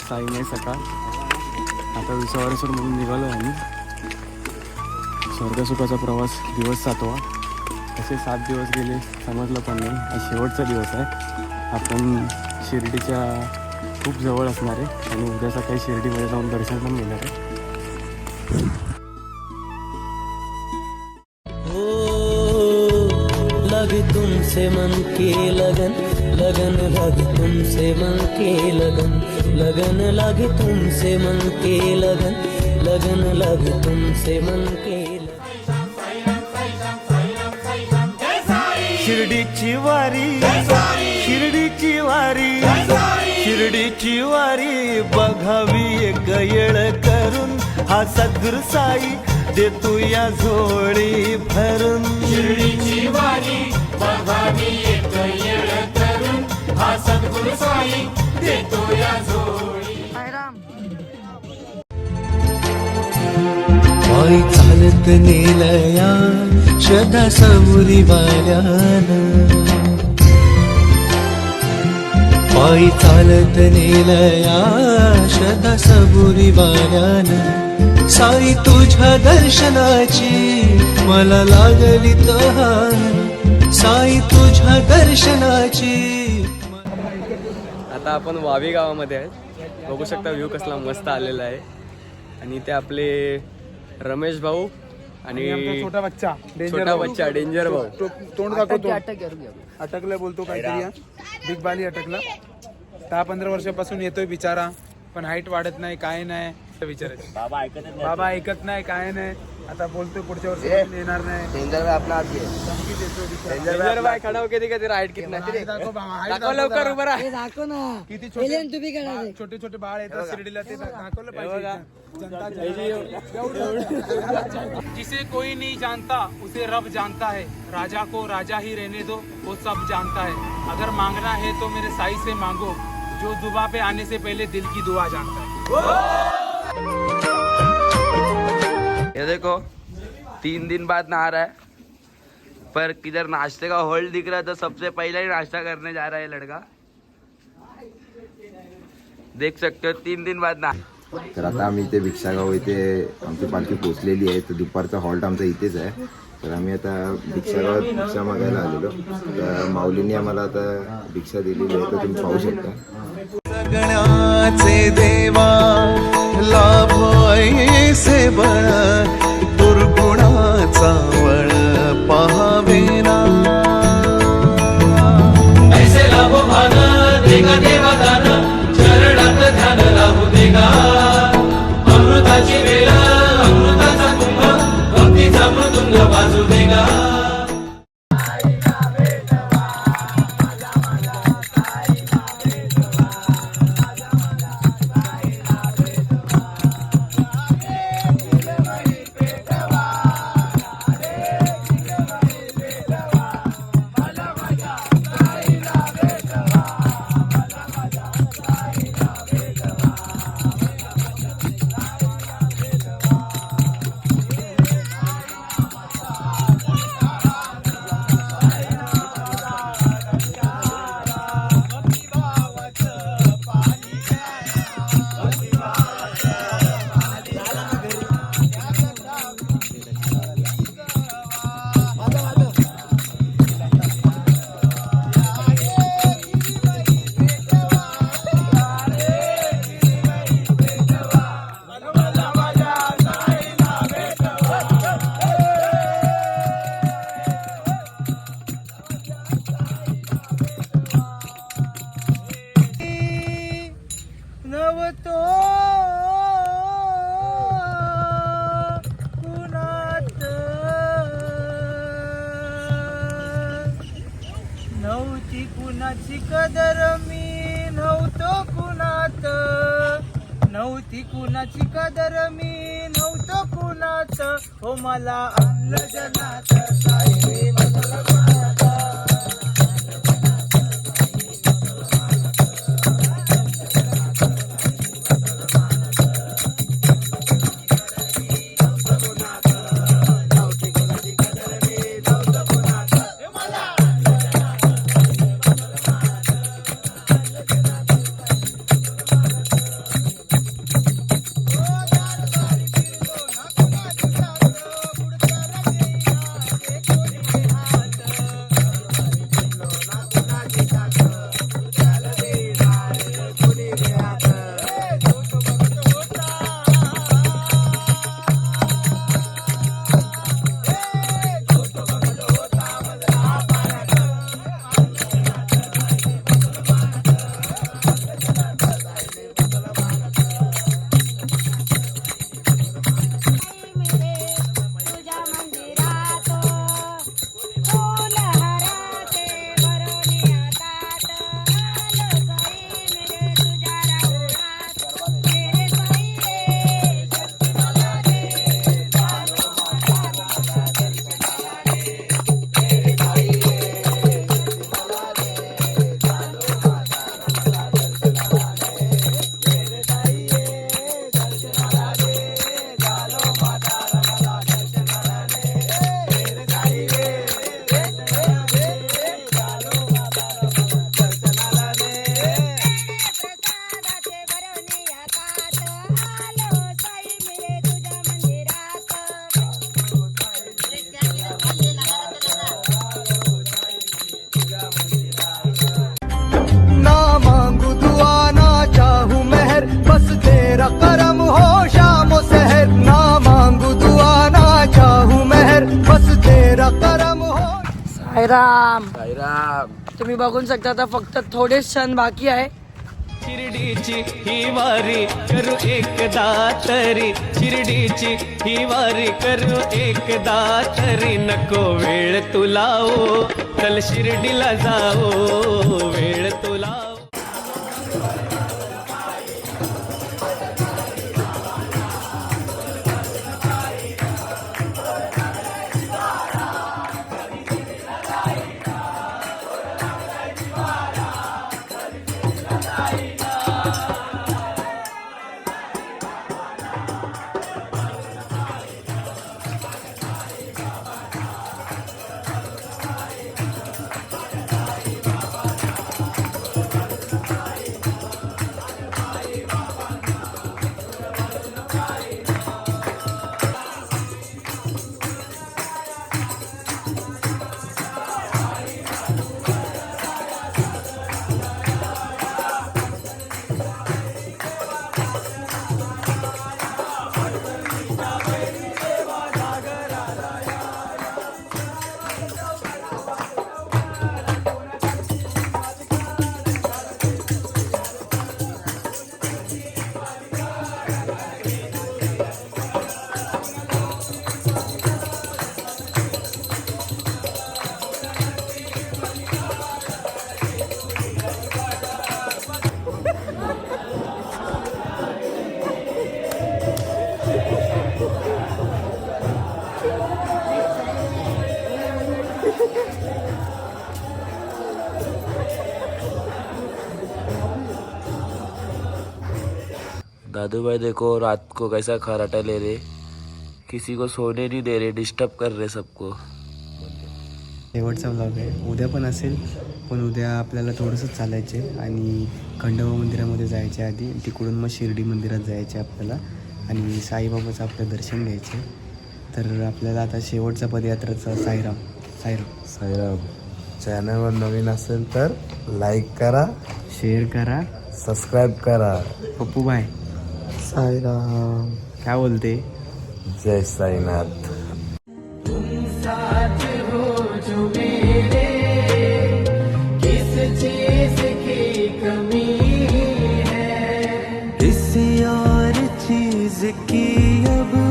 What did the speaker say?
साईने सकाळ. आता विसावरेश्वर म्हणून निघालो आम्ही. स्वर्गसुखाचा प्रवास दिवस 7वा. असे 7 दिवस गेले समजलं पण नाही. आज शेवटचा दिवस आहे. आपण शिर्डीच्या खूप जवळ असणार आहे आणि उद्या सकाळी शिर्डीमध्ये जाऊन दर्शन पण घेणार आहे. लगे तुमसे मन के लगन लगन लगे तुमसे मन के लगन लगन लगे तुमसे मन के लगन लगन लगे तुमसे मन के शिर्डीची वारी शिर्डीची वारी शिर्डीची वारी बघावी एक येळ करून हा सद्गुरु साई देतो या झोळी भरून. शिर्डीची वारी बघावी एक येळ करून हा सद्गुरु साई देतो या झोळी. पायी चालत नेलया श्रद्धा सबुरी वाल्यानं पायी चालत नेलया श्रद्धा सबुरी वाल्यानं साई तुझ्या दर्शनाची मला लागली तहान साई तुझ्या दर्शनाची. आता आपण वावी गावामध्ये आहे. बघू शकता व्ह्यू कसला मस्त आलेला आहे. आणि ते आपले रमेश भाऊ आणि छोटा बच्चा डेंजर भाऊ. तोंड दाखवतो. अटकलं बोलतो काहीतरी. बिग बाली अटकला. 10-15 वर्षापासून येतोय बिचारा, पण हाईट वाढत नाही काय नाही. विचारायचं बाबा ऐकत नाही काय नाही. आता बोलतोय पुढच्या वर्षी येणार नाही. डेंजर भाई खडा हो किती किती राईट किती दाखव लवकर उभं राहा. दाखव ना किती छोटे छोटे बाळ येतात शिर्डीला ते दाखवलं पाहिजे. जिसे कोई नहीं जानता उसे रब जानता है. राजा को राजा ही रहने दो वो सब जानता है. अगर मांगना है तो मेरे साई से मांगो जो दुआ पे आने से पहले दिल की दुआ जानता है. ये देखो 3 दिन बाद नहा रहा है, पर किधर नाश्ते का होल्ड दिख रहा है तो सबसे पहले ही नाश्ता करने जा रहा है लड़का. देख सकते हो 3 दिन बाद नहा. तर आता आम्ही इथे भिक्षागाव इथे आमची पालखी पोचलेली आहे. तर दुपारचा हॉल्ट आमचा इथेच आहे. तर आम्ही आता भिक्षागावात भिक्षा मागायला आलेलो. तर माऊलींनी आम्हाला आता भिक्षा दिलेली आहे. तर तुम्ही पाहू शकता. सगळ्याचे देवा लाभ ऐसे बळ दुर्गुणाचा वळ पहावेना. ऐसे लाभो भान देगा देवा दान चरणात ध्यान लाभू देगा. अमृताची वेळ अमृताचा कुंभ भक्तीचा मृदुंग वाजू देगा. नव्हती कुणाची कदर मी नव्हतो कुणात. नव्हती कुणाची कदर मी नव्हतो कुणात. हो मला आणलं जनात साई बदल मनात. साईराम. साईराम. तुम्ही बघून शकता आता फक्त थोडेच क्षण बाकी आहे. शिर्डीची ही वारी करू एकदा तरी, शिर्डीची ही वारी करू एकदा तरी, नको वेळ तुला ओ, चल शिर्डीला जाओ, वेळ तुला. दादू भाई देखो रात को कैसा खराटा ले रहे, किसी को सोने नहीं दे रहे, डिस्टर्ब कर रहे सबको. शेवटचा व्लॉग आहे. उद्या पण असेल, पण उद्या आपल्याला थोडंसं चालायचे आणि खंडोबा मंदिरामध्ये जायचे आधी, तिकडून मग शिर्डी मंदिरात जायचे आपल्याला आणि साईबाबाचं आपलं दर्शन घ्यायचे. तर आपल्याला आता शेवटचा पदयात्राचा साईराम. साईराम. साईराम. चॅनलवर नवीन असेल तर लाईक करा, शेअर करा, सबस्क्राईब करा. पप्पू भाई साईराम. काय बोलते? जय साईनाथ. किसी और चीज की अब